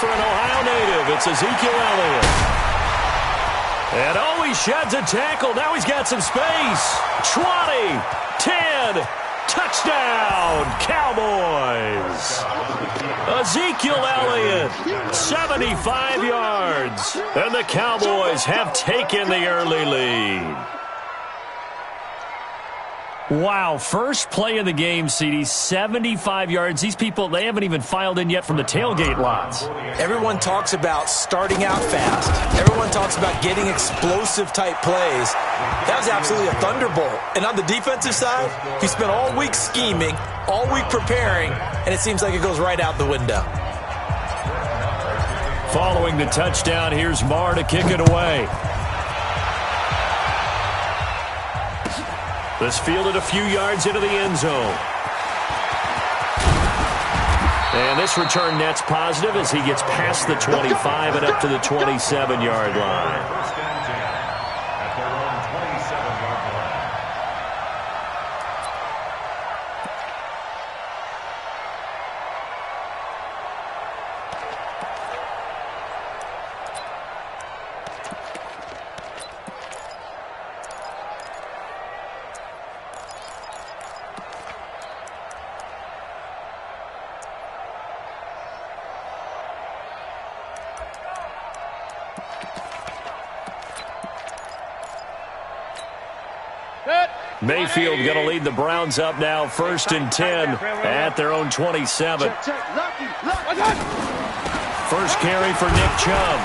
for an Ohio native. It's Ezekiel Elliott. And oh, he sheds a tackle. Now he's got some space. 20, 10, touchdown, Cowboys. Ezekiel Elliott, 75 yards. And the Cowboys have taken the early lead. Wow, first play of the game, CD, 75 yards. These people, they haven't even filed in yet from the tailgate lots. Everyone talks about starting out fast. Everyone talks about getting explosive-type plays. That was absolutely a thunderbolt. And on the defensive side, he spent all week scheming, all week preparing, and it seems like it goes right out the window. Following the touchdown, here's Marr to kick it away. This fielded a few yards into the end zone. And this return net's positive as he gets past the 25 and up to the 27-yard line. Mayfield going to lead the Browns up now, 1st and 10 at their own 27. First carry for Nick Chubb.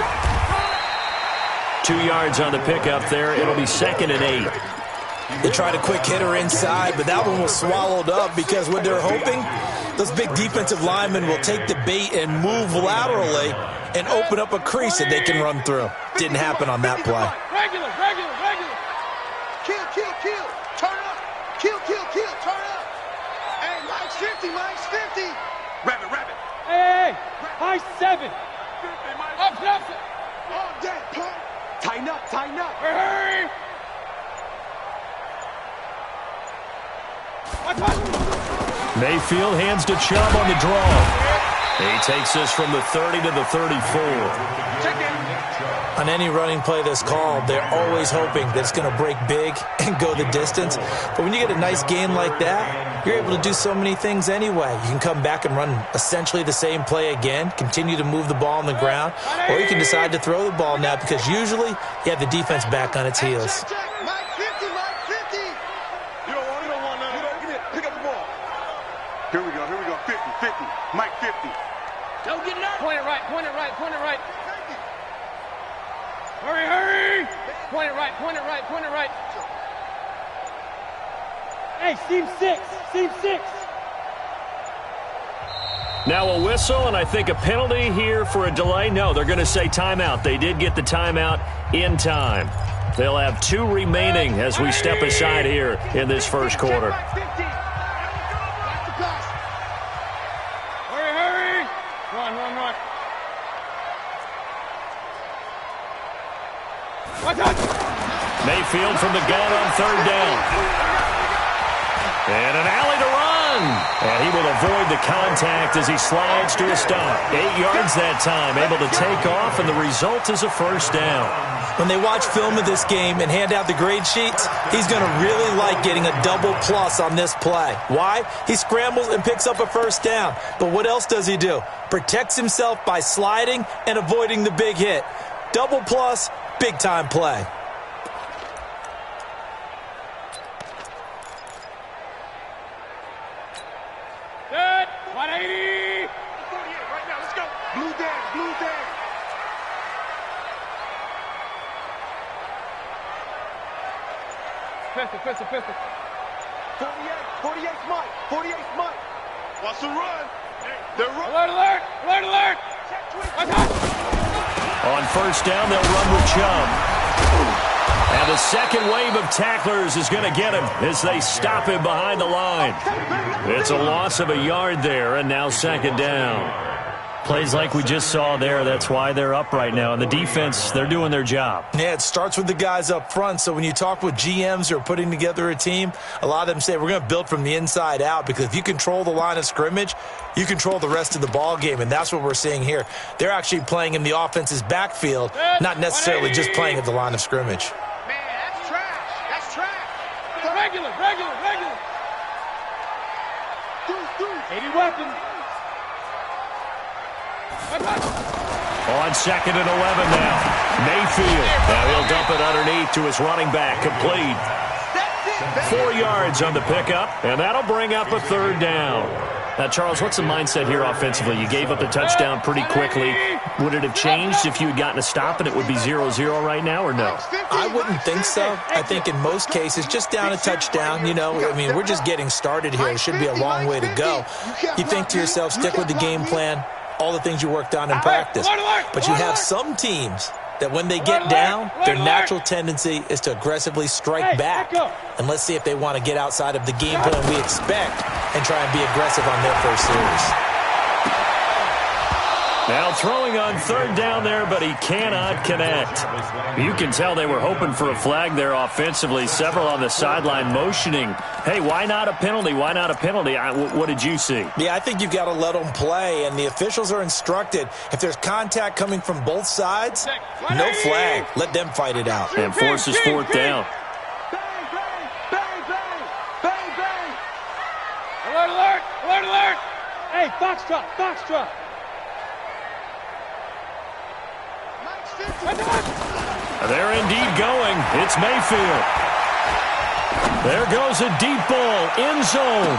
2 yards on the pickup there. It'll be 2nd and 8. They tried a quick hitter inside, but that one was swallowed up because what they're hoping, those big defensive linemen will take the bait and move laterally and open up a crease that they can run through. Didn't happen on that play. Regular. Kill. Turn up. Kill. Turn up. Hey, Mike's 50. Rabbit. Hey. High 7. 50, Mike. Up. All day, play. Tighten up. Hurry. Mayfield hands to Chubb on the draw. He takes this from the 30 to the 34. Check it. On any running play that's called, they're always hoping that it's going to break big and go the distance. But when you get a nice gain like that, you're able to do so many things anyway. You can come back and run essentially the same play again, continue to move the ball on the ground, or you can decide to throw the ball now because usually you have the defense back on its heels. Check. Mike 50. You don't want none. Pick up the ball. Here we go. 50. Mike 50. Don't get it up. Point it right. Hurry! Point it right. Hey, seam 6. Now a whistle, and I think a penalty here for a delay. No, they're going to say timeout. They did get the timeout in time. They'll have 2 remaining as we step aside here in this first quarter. Hurry! Run. Mayfield from the gun on 3rd down. And an alley to run. And he will avoid the contact as he slides to a stop. 8 yards that time, able to take off, and the result is a 1st down. When they watch film of this game and hand out the grade sheets, he's going to really like getting a double plus on this play. Why? He scrambles and picks up a 1st down. But what else does he do? Protects himself by sliding and avoiding the big hit. Double plus, big-time play. Good. 180. 48 right now. Let's go. Blue down. Pistol. 48's Mike. Watch the run. They're run. Alert. On 1st down, they'll run with Chubb. And the second wave of tacklers is going to get him as they stop him behind the line. It's a loss of a yard there, and now 2nd down. Plays like we just saw there, that's why they're up right now. And the defense, they're doing their job. Yeah, it starts with the guys up front. So when you talk with GMs who are putting together a team, a lot of them say we're going to build from the inside out, because if you control the line of scrimmage, you control the rest of the ball game, and that's what we're seeing here. They're actually playing in the offense's backfield, not necessarily just playing at the line of scrimmage. Man, that's trash. That's trash. Regular. 80 weapons. On 2nd and 11 now. Mayfield. Now he'll dump it underneath to his running back. Complete. 4 yards on the pickup, and that'll bring up a 3rd down. Now, Charles, what's the mindset here offensively? You gave up the touchdown pretty quickly. Would it have changed if you had gotten a stop and it would be 0-0 right now, or no? I wouldn't think so. I think in most cases, just down a touchdown, we're just getting started here. It should be a long way to go. You think to yourself, stick with the game plan, all the things you worked on in practice. But you have some teams that when they get down, their natural tendency is to aggressively strike back. And let's see if they want to get outside of the game plan we expect and try and be aggressive on their first series. Now throwing on 3rd down there, but he cannot connect. You can tell they were hoping for a flag there offensively. Several on the sideline motioning, hey, why not a penalty? Why not a penalty? What did you see? Yeah, I think you've got to let them play, and the officials are instructed, if there's contact coming from both sides, no flag. Let them fight it out. And forces 4th down. Alert! Hey, Foxtrot! They're indeed going. It's Mayfield. There goes a deep ball, end zone.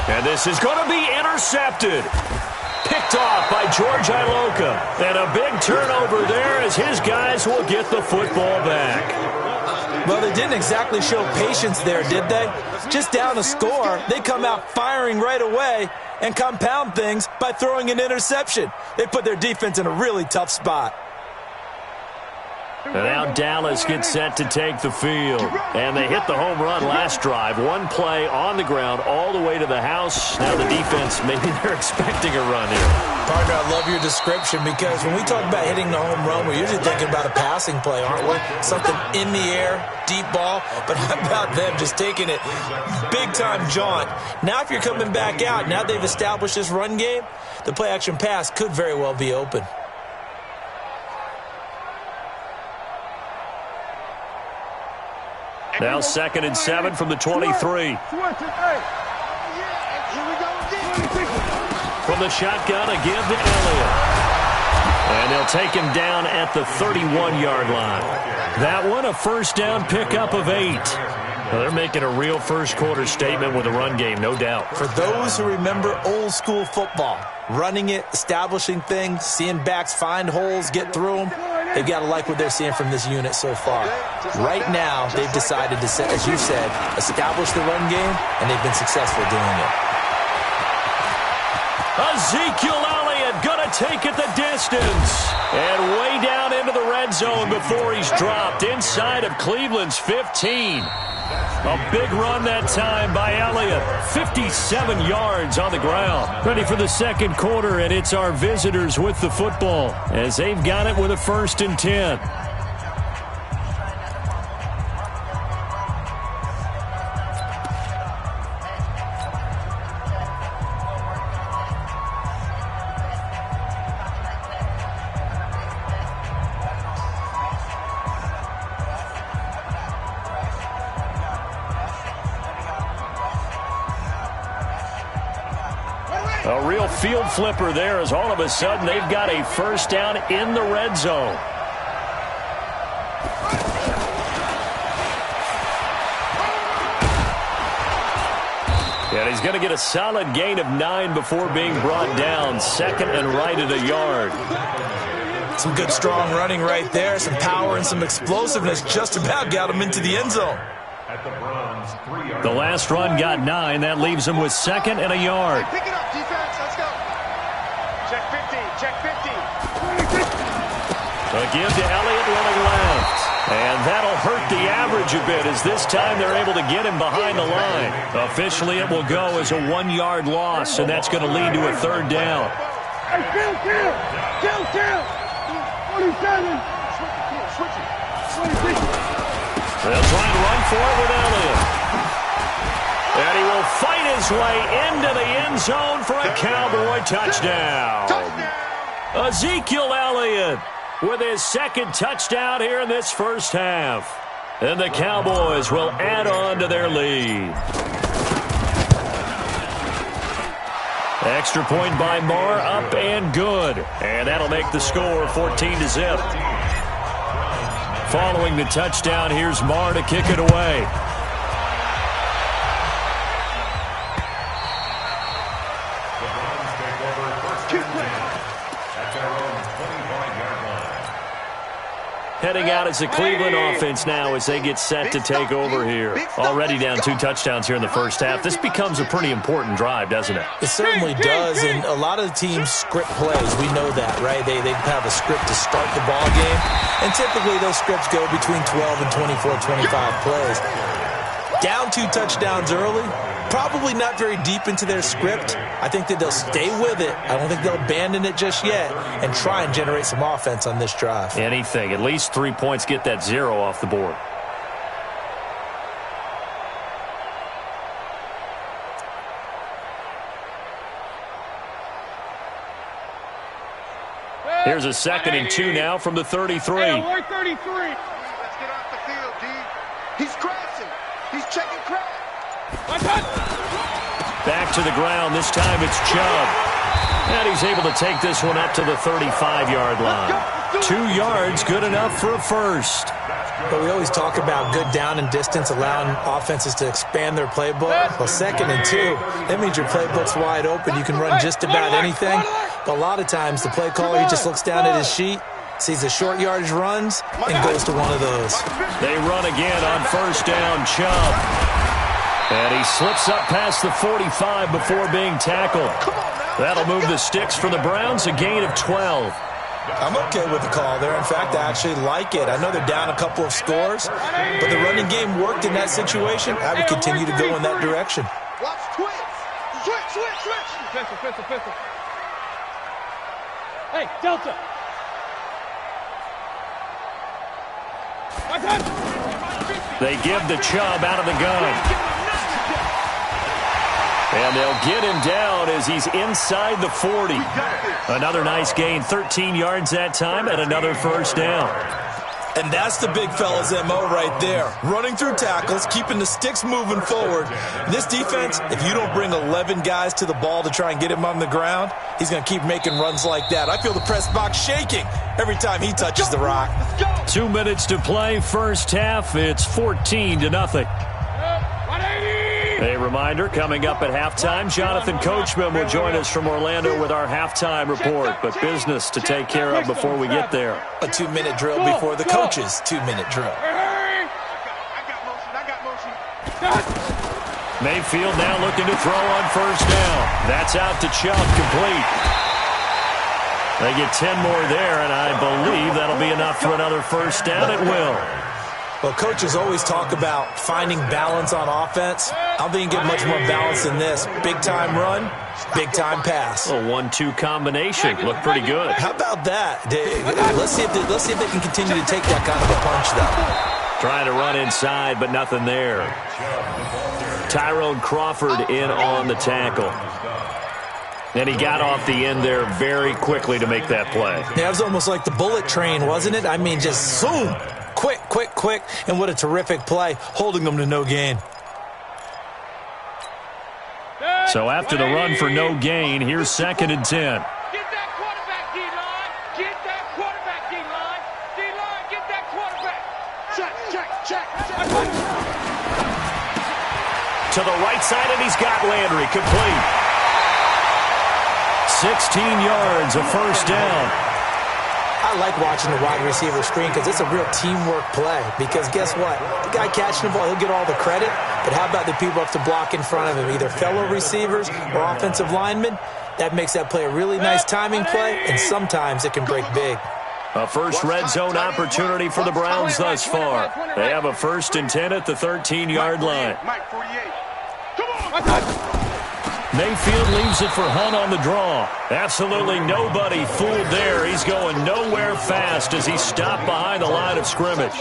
And this is going to be intercepted. Picked off by George Iloka. And a big turnover there as his guys will get the football back. Well, they didn't exactly show patience there, did they? Just down a score, they come out firing right away and compound things by throwing an interception. They put their defense in a really tough spot. And now Dallas gets set to take the field. And they hit the home run last drive. One play on the ground all the way to the house. Now the defense, maybe they're expecting a run here. Partner, I love your description, because when we talk about hitting the home run, we're usually thinking about a passing play, aren't we? Something in the air, deep ball. But how about them just taking it big-time jaunt? Now if you're coming back out, now they've established this run game, the play-action pass could very well be open. Now 2nd and 7 from the 23. From the shotgun, a give to Elliott. And they'll take him down at the 31-yard line. That one, a 1st down pickup of 8. Well, they're making a real first-quarter statement with a run game, no doubt. For those who remember old-school football, running it, establishing things, seeing backs find holes, get through them, they've got to like what they're seeing from this unit so far. Right now, they've decided to, as you said, establish the run game, and they've been successful doing it. Ezekiel Elliott going to take it the distance. And way down into the red zone before he's dropped inside of Cleveland's 15. A big run that time by Elliott. 57 yards on the ground. Ready for the 2nd quarter, and it's our visitors with the football as they've got it with a 1st and 10. A real field flipper there as all of a sudden they've got a 1st down in the red zone. And he's going to get a solid gain of 9 before being brought down. 2nd and right at a yard. Some good strong running right there. Some power and some explosiveness just about got him into the end zone. The last run got 9. That leaves him with 2nd and a yard. Pick it up, defense. Let's go. Check 50. Check 50. A give to Elliott running left. And that'll hurt the average a bit as this time they're able to get him behind the line. Officially, it will go as a 1-yard loss, and that's going to lead to a 3rd down. Hey, kill. 27. Switch it. 26. They'll try and run for it with Elliott. And he will fight his way into the end zone for a Cowboy touchdown. Ezekiel Elliott with his second touchdown here in this first half. And the Cowboys will add on to their lead. Extra point by Marr, up and good. And that'll make the score 14-0. Following the touchdown, here's Marr to kick it away. Heading out as the Cleveland offense now as they get set to take over here. Already down 2 touchdowns here in the first half. This becomes a pretty important drive, doesn't it? It certainly does, and a lot of the teams script plays. We know that, right? They have a script to start the ball game, and typically those scripts go between 12 and 24, 25 plays. Down 2 touchdowns early, probably not very deep into their script. I think that they'll stay with it. I don't think they'll abandon it just yet and try and generate some offense on this drive. Anything. At least 3 points, get that 0 off the board. Here's a 2nd and 2 now from the 33. Hey, 33. Let's get off the field, D. He's crashing. He's checking crash. Back to the ground. This time it's Chubb. And he's able to take this one up to the 35-yard line. 2 yards, good enough for a first. But we always talk about good down and distance, allowing offenses to expand their playbook. Well, 2nd and 2, that means your playbook's wide open. You can run just about anything. But a lot of times the play caller, he just looks down at his sheet, sees the short yardage runs, and goes to one of those. They run again on first down, Chubb. And he slips up past the 45 before being tackled. That'll move the sticks for the Browns, a gain of 12. I'm okay with the call there. In fact, I actually like it. I know they're down a couple of scores, but the running game worked in that situation. I would continue to go in that direction. Watch twist. Switch. Pistol. Hey, Delta. They give the Chubb out of the gun. And they'll get him down as he's inside the 40. Another nice gain, 13 yards that time, and another first down. And that's the big fella's MO right there. Running through tackles, keeping the sticks moving forward. This defense, if you don't bring 11 guys to the ball to try and get him on the ground, he's going to keep making runs like that. I feel the press box shaking every time he touches the rock. 2 minutes to play, first half. It's 14-0. A reminder, coming up at halftime, Jonathan Coachman will join us from Orlando with our halftime report, but business to take care of before we get there. A 2-minute drill before the coach's 2-minute drill. I got motion. Mayfield now looking to throw on first down. That's out to Chubb, complete. They get 10 more there, and I believe that'll be enough for another first down. It will. Well, coaches always talk about finding balance on offense. I don't think you get much more balance than this. Big-time run, big-time pass. A 1-2 combination. Looked pretty good. How about that? Let's see if they can continue to take that kind of a punch, though. Trying to run inside, but nothing there. Tyrone Crawford in on the tackle. And he got off the end there very quickly to make that play. Yeah, it was almost like the bullet train, wasn't it? I mean, just zoom. Quick, and what a terrific play, holding them to no gain. So after the run for no gain, here's 2nd and 10. Get that quarterback, D-line. Get that quarterback, D-line. D-line, get that quarterback. Check. To the right side, and he's got Landry, complete. 16 yards, a first down. I like watching the wide receiver screen because it's a real teamwork play. Because guess what? The guy catching the ball, he'll get all the credit. But how about the people up to block in front of him, either fellow receivers or offensive linemen? That makes that play a really nice timing play, and sometimes it can break big. A first red zone opportunity for the Browns thus far. They have a 1st and 10 at the 13-yard line. Mike 48. Come on. Mayfield leaves it for Hunt on the draw. Absolutely nobody fooled there. He's going nowhere fast as he's stopped behind the line of scrimmage.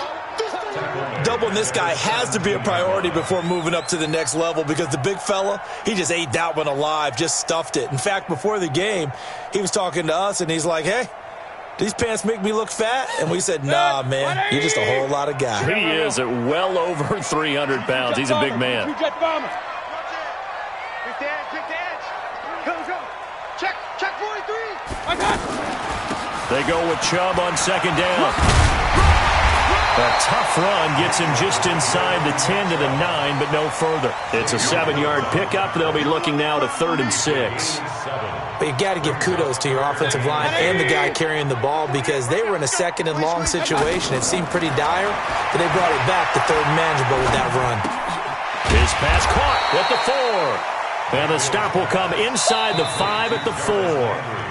Doubling this guy has to be a priority before moving up to the next level because the big fella, he just ate that one alive, just stuffed it. In fact, before the game, he was talking to us, and he's like, hey, these pants make me look fat? And we said, nah, man, you're just a whole lot of guy. He is at well over 300 pounds. He's a big man. They go with Chubb on second down. A tough run gets him just inside the 10 to the 9, but no further. It's a 7-yard pickup. They'll be looking now to 3rd and 6. But you got to give kudos to your offensive line and the guy carrying the ball because they were in a 2nd and long situation. It seemed pretty dire, but they brought it back to 3rd and manageable with that run. His pass caught at the 4. And the stop will come inside the 5 at the 4.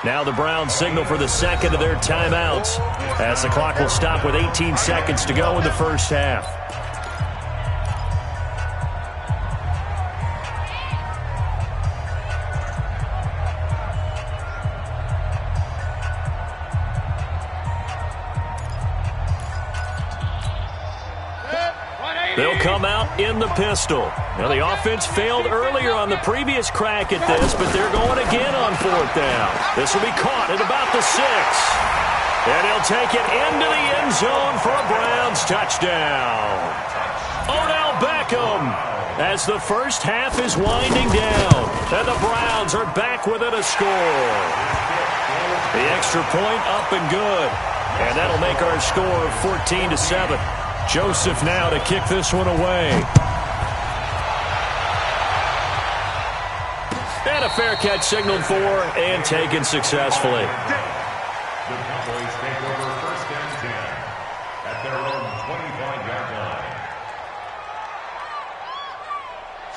Now the Browns signal for the 2nd of their timeouts as the clock will stop with 18 seconds to go in the first half. They'll come out in the pistol. Now, the offense failed earlier on the previous crack at this, but they're going again on 4th down. This will be caught at about the 6. And he'll take it into the end zone for a Browns touchdown. Odell Beckham as the first half is winding down. And the Browns are back within a score. The extra point up and good. And that'll make our score 14-7. Joseph now to kick this one away. And a fair catch signaled for and taken successfully. The Cowboys take over 1st and 10 at their own 25-yard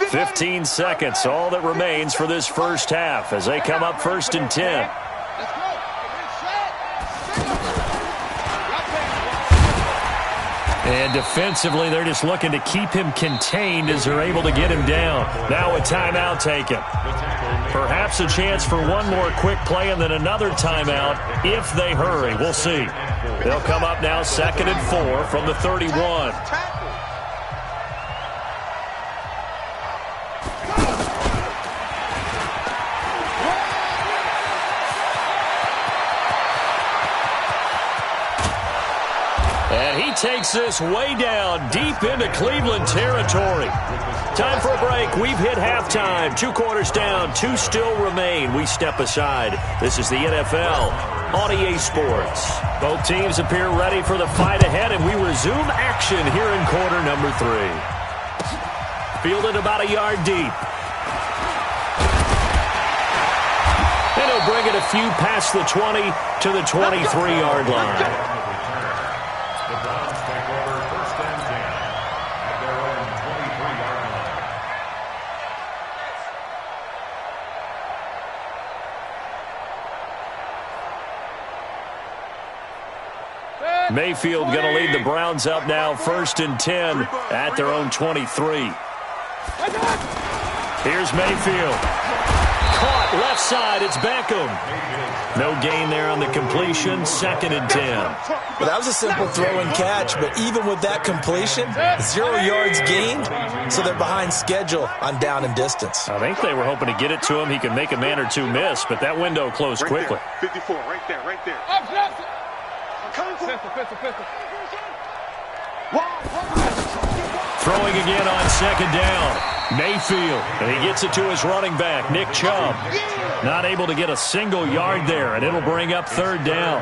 line. 15 seconds, all that remains for this first half as they come up 1st and 10. And defensively, they're just looking to keep him contained as they're able to get him down. Now a timeout taken. Perhaps a chance for one more quick play and then another timeout if they hurry. We'll see. They'll come up now 2nd and 4 from the 31. And he takes this way down deep into Cleveland territory. Time for a break. We've hit halftime. 2 quarters down. 2 still remain. We step aside. This is the NFL on EA Sports. Both teams appear ready for the fight ahead, and we resume action here in quarter number 3. Fielded about a yard deep. And he'll bring it a few past the 20 to the 23-yard line. 23. Mayfield going to lead the Browns up now 1st and 10 at their own 23. Here's Mayfield. Caught left side. It's Beckham. No gain there on the completion. 2nd and 10. Well, that was a simple throw and catch, but even with that completion, 0 yards gained, so they're behind schedule on down and distance. I think they were hoping to get it to him. He could make a man or two miss, but that window closed quickly. 54, right there. Throwing again on 2nd down. Mayfield, and he gets it to his running back, Nick Chubb. Not able to get a single yard there, and it'll bring up 3rd down.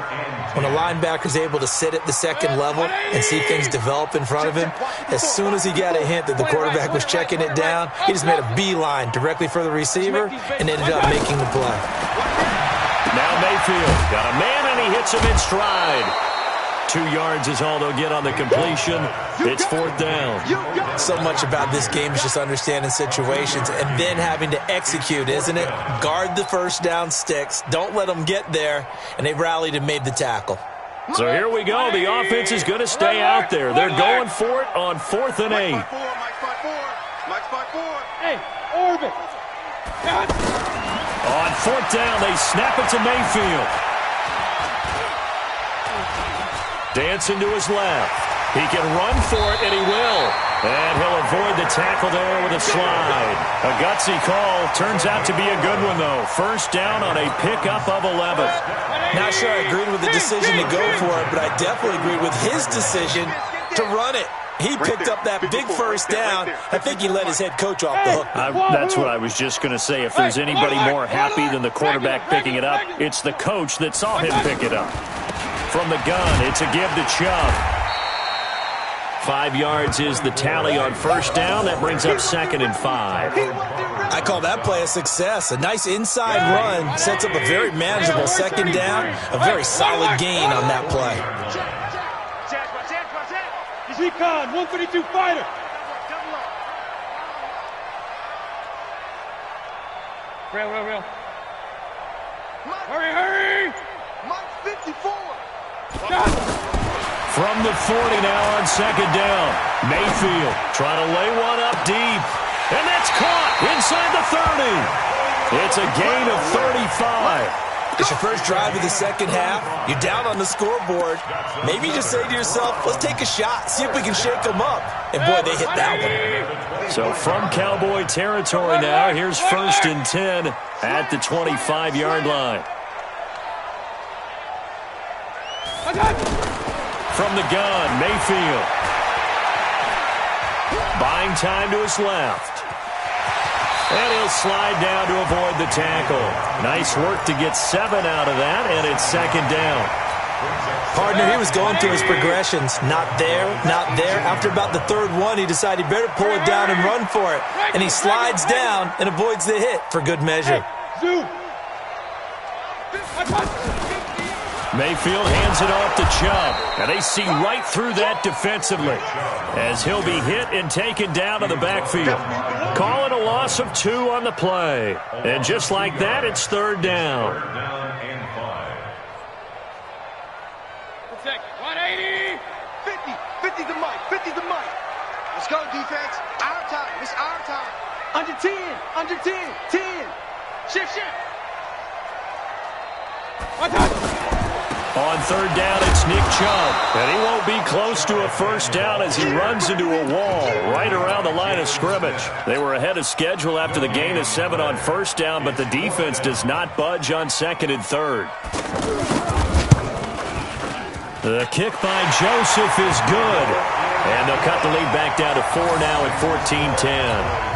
When a linebacker's able to sit at the 2nd level and see things develop in front of him, as soon as he got a hint that the quarterback was checking it down, he just made a beeline directly for the receiver and ended up making the play. Now Mayfield got a man, and he hits him in stride. 2 yards is all they'll get on the completion. It's 4th down. So much about this game is just understanding situations and then having to execute, isn't it? Guard the first down sticks. Don't let them get there. And they rallied and made the tackle. So here we go. The offense is going to stay out there. They're going for it on 4th and 8. Hey, Orbit. On fourth down, they snap it to Mayfield. Dancing to his left. He can run for it, and he will. And he'll avoid the tackle there with a slide. A gutsy call. Turns out to be a good one, though. First down on a pickup of 11. Not sure I agreed with the decision to go for it, but I definitely agreed with his decision to run it. He picked up that big first down. I think he let his head coach off the hook. That's what I was just going to say. If there's anybody more happy than the quarterback picking it up, it's the coach that saw him pick it up. From the gun, it's a give to Chubb. 5 yards is the tally on first down. That brings up 2nd and 5. I call that play a success. A nice inside run sets up a very manageable 2nd down. A very solid gain on that play. Recon, 132 fighter. Real. Hurry. Mike 54. From the 40 now on 2nd down. Mayfield trying to lay one up deep. And that's caught inside the 30. It's a gain of 35. It's your first drive of the second half. You're down on the scoreboard. Maybe you just say to yourself, let's take a shot, see if we can shake them up. And, boy, they hit that one. So from Cowboy territory now, here's 1st and 10 at the 25-yard line. From the gun, Mayfield. Buying time to his left. And he'll slide down to avoid the tackle. Nice work to get 7 out of that, and it's 2nd down. Partner, he was going through his progressions. Not there. After about the 3rd one, he decided he better pull it down and run for it. And he slides down and avoids the hit for good measure. Mayfield hands it off to Chubb, and they see right through that defensively as he'll be hit and taken down to the backfield. Call it a loss of 2 on the play. And just like that, it's 3rd down. 180. 50 to Mike. Let's go, defense. Our time. It's our time. Under 10. 10. Shift. On 3rd down, it's Nick Chubb. And he won't be close to a first down as he runs into a wall right around the line of scrimmage. They were ahead of schedule after the gain of 7 on first down, but the defense does not budge on 2nd and 3rd. The kick by Joseph is good. And they'll cut the lead back down to 4 now at 14-10.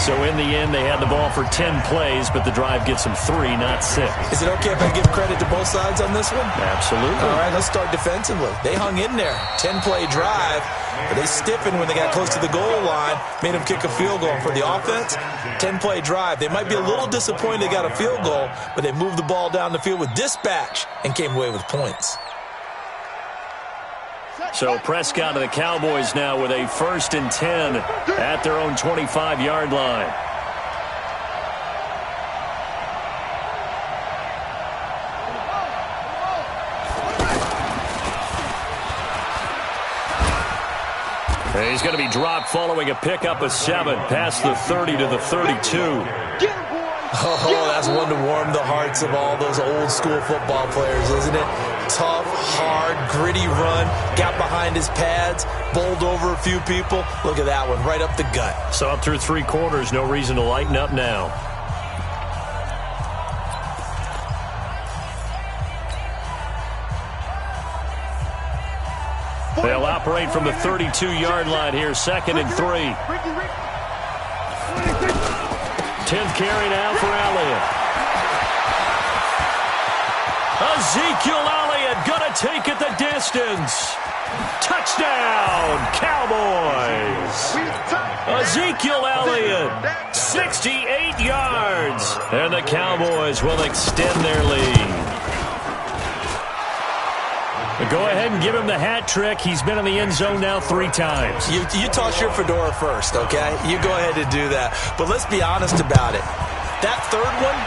So in the end, they had the ball for 10 plays, but the drive gets them 3, not 6. Is it okay if I give credit to both sides on this one? Absolutely. All right, let's start defensively. They hung in there. 10-play drive, but they stiffened when they got close to the goal line, made them kick a field goal. For the offense, 10-play drive. They might be a little disappointed they got a field goal, but they moved the ball down the field with dispatch and came away with points. So Prescott and the Cowboys now with a 1st and 10 at their own 25-yard line. And he's going to be dropped following a pickup of 7 past the 30 to the 32. Oh, that's one to warm the hearts of all those old-school football players, isn't it? Tough, hard, gritty run, got behind his pads, bowled over a few people. Look at that one, right up the gut. So up through 3 quarters, no reason to lighten up now. They'll operate from the 32-yard line here, 2nd and 3. 10th carry now for Elliott. Ezekiel Elliott gonna take it the distance. Touchdown, Cowboys. Ezekiel Elliott, 68 yards. And the Cowboys will extend their lead. Go ahead and give him the hat trick. He's been in the end zone now 3 times. You toss your fedora first, okay? You go ahead and do that. But let's be honest about it. That 3rd one,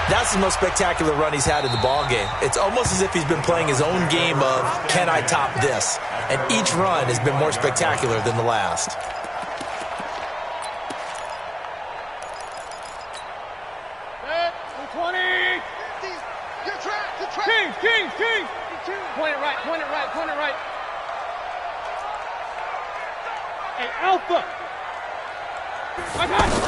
that's the most spectacular run he's had in the ballgame. It's almost as if he's been playing his own game of, can I top this? And each run has been more spectacular than the last. Point it right, point it right, point it right. Hey, Alpha. I got it.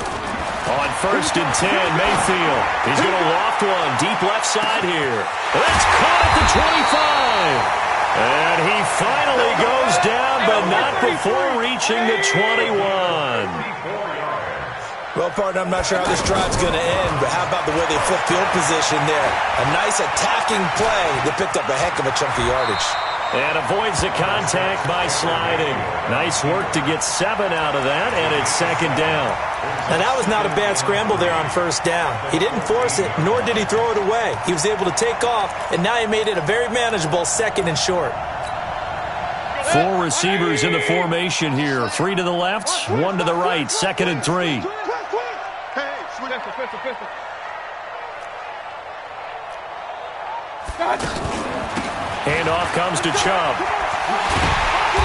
On 1st and 10, Mayfield. He's going to loft one deep left side here. That's caught at the 25. And he finally goes down, but not before reaching the 21. Well, partner, I'm not sure how this drive's going to end, but how about the way they flip field position there? A nice attacking play that picked up a heck of a chunk of yardage. And avoids the contact by sliding. Nice work to get 7 out of that, and it's 2nd down. Now, that was not a bad scramble there on 1st down. He didn't force it, nor did he throw it away. He was able to take off, and now he made it a very manageable 2nd and short. 4 receivers in the formation here. 3 to the left, 1 to the right. 2nd and 3. Handoff comes to Chubb.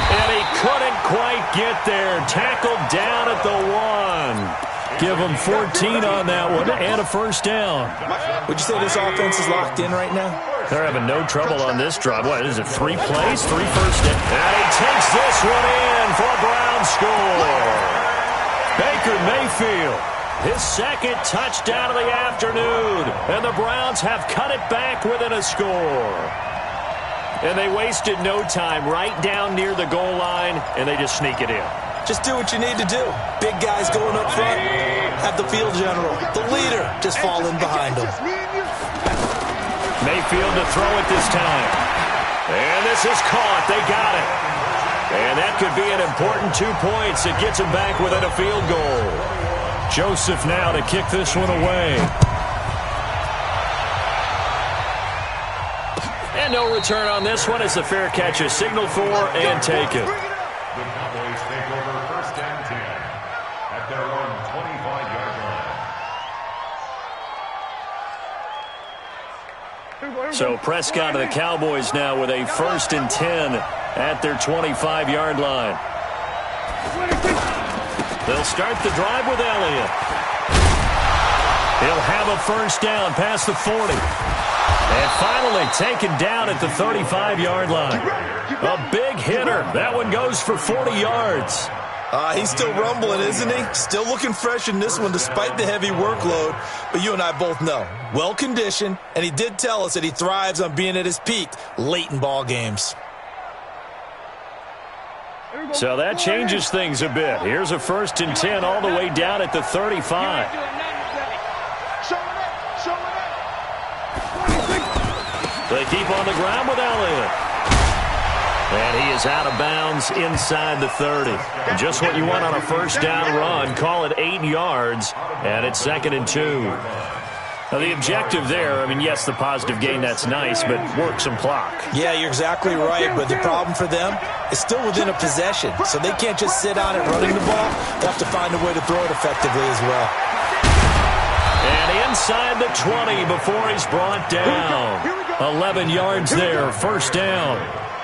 And he couldn't quite get there. Tackled down at the 1. Give him 14 on that one and a 1st down. Would you say this offense is locked in right now? They're having no trouble on this drive. What is it, 3 plays, 3 first downs? And he takes this one in for a Brown score. Baker Mayfield, his 2nd touchdown of the afternoon. And the Browns have cut it back within a score. And they wasted no time right down near the goal line, and they just sneak it in. Just do what you need to do. Big guys going up front. Have the field general, the leader, just fall in behind him. Mayfield to throw it this time. And this is caught. They got it. And that could be an important 2 points. It gets him back within a field goal. Joseph now to kick this one away. And no return on this one as the fair catch is signaled for and taken. The Cowboys take over 1st and 10 at their own 25-yard line. So Prescott of the Cowboys now with a 1st and 10 at their 25-yard line. They'll start the drive with Elliott. He'll have a 1st down past the 40. And finally taken down at the 35-yard line. A big hitter. That one goes for 40 yards. He's still rumbling, isn't he? Still looking fresh in this one despite the heavy workload. But you and I both know, well-conditioned, and he did tell us that he thrives on being at his peak late in ball games. So that changes things a bit. Here's a 1st and 10 all the way down at the 35. They keep on the ground with Elliott. And he is out of bounds inside the 30. And just what you want on a 1st down run. Call it 8 yards, and it's 2nd and 2. Now, the objective there, I mean, yes, the positive gain, that's nice, but work some clock. Yeah, you're exactly right, but the problem for them is still within a possession. So they can't just sit on it running the ball. They have to find a way to throw it effectively as well. And inside the 20 before he's brought down. 11 yards there, 1st down.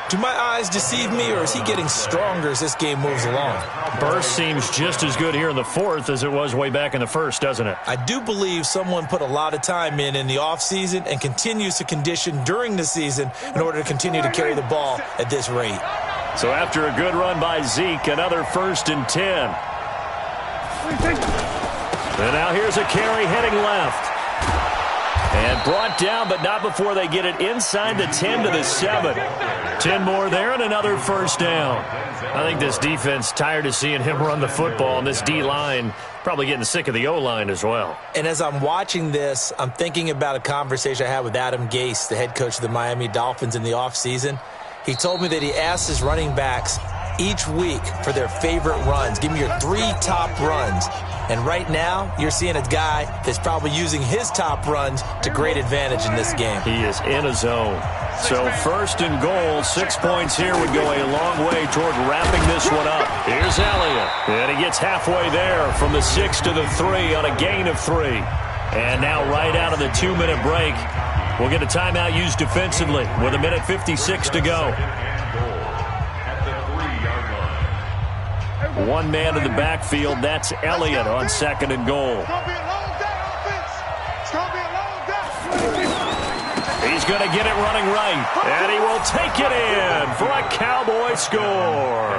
Do my eyes deceive me, or is he getting stronger as this game moves along? Burst seems just as good here in the 4th as it was way back in the 1st, doesn't it? I do believe someone put a lot of time in the offseason and continues to condition during the season in order to continue to carry the ball at this rate. So after a good run by Zeke, another 1st and 10. And now here's a carry heading left. And brought down, but not before they get it inside the 10 to the 7. 10 more there and another 1st down. I think this defense tired of seeing him run the football, and this D-line probably getting sick of the O-line as well. And as I'm watching this, I'm thinking about a conversation I had with Adam Gase, the head coach of the Miami Dolphins in the offseason. He told me that he asked his running backs each week for their favorite runs. Give me your 3 top runs. And right now, you're seeing a guy that's probably using his top runs to great advantage in this game. He is in a zone. So 1st and goal, 6 points here would go a long way toward wrapping this one up. Here's Elliott. And he gets halfway there from the 6 to the 3 on a gain of 3. And now right out of the 2-minute break, we'll get a timeout used defensively with 1:56 to go. One man in the backfield, that's Elliott on 2nd and goal. It's going to be a long day, offense. It's going to be a long day. He's going to get it running right. And he will take it in for a Cowboy score.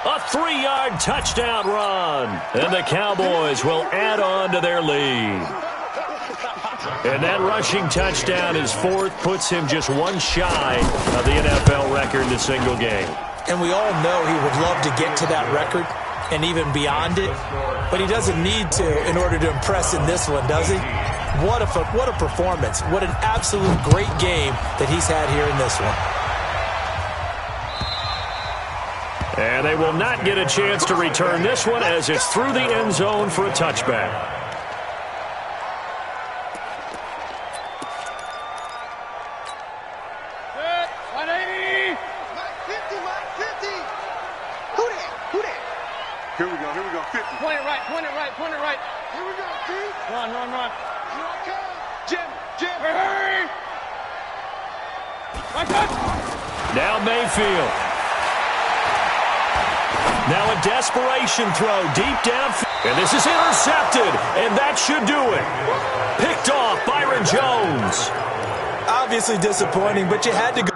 A 3-yard touchdown run. And the Cowboys will add on to their lead. And that rushing touchdown, his fourth, puts him just one shy of the NFL record in a single game. And we all know he would love to get to that record and even beyond it, but he doesn't need to in order to impress in this one, does he? What a performance. What an absolute great game that he's had here in this one. And they will not get a chance to return this one as it's through the end zone for a touchback. Here we go, 50. Point it right. Here we go, Keith. Run. Here I come. Jim. Hurry. Now Mayfield. Now a desperation throw deep down. And this is intercepted, and that should do it. Picked off Byron Jones. Obviously disappointing, but you had to go.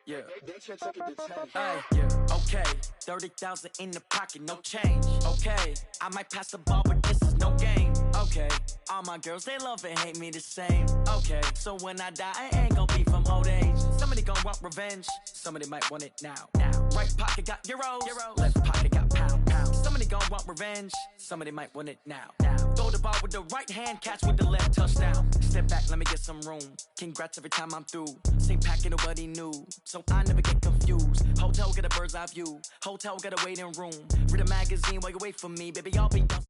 Yeah. Okay. 30,000 in the pocket, no change. Okay. I might pass the ball, but this is no game. Okay. All my girls, they love and hate me the same. Okay. So when I die, I ain't gonna be from old age. Somebody gonna want revenge. Somebody might want it now. Right pocket got euros. Left pocket got pounds. Somebody gonna want revenge. Somebody might want it now. Throw the ball with the right hand, catch with the left, touchdown. Step back, let me get some room. Congrats every time I'm through. Same packet, nobody knew. So I never get confused. Hotel got a bird's eye view. Hotel got a waiting room. Read a magazine while you wait for me. Baby, I'll be done.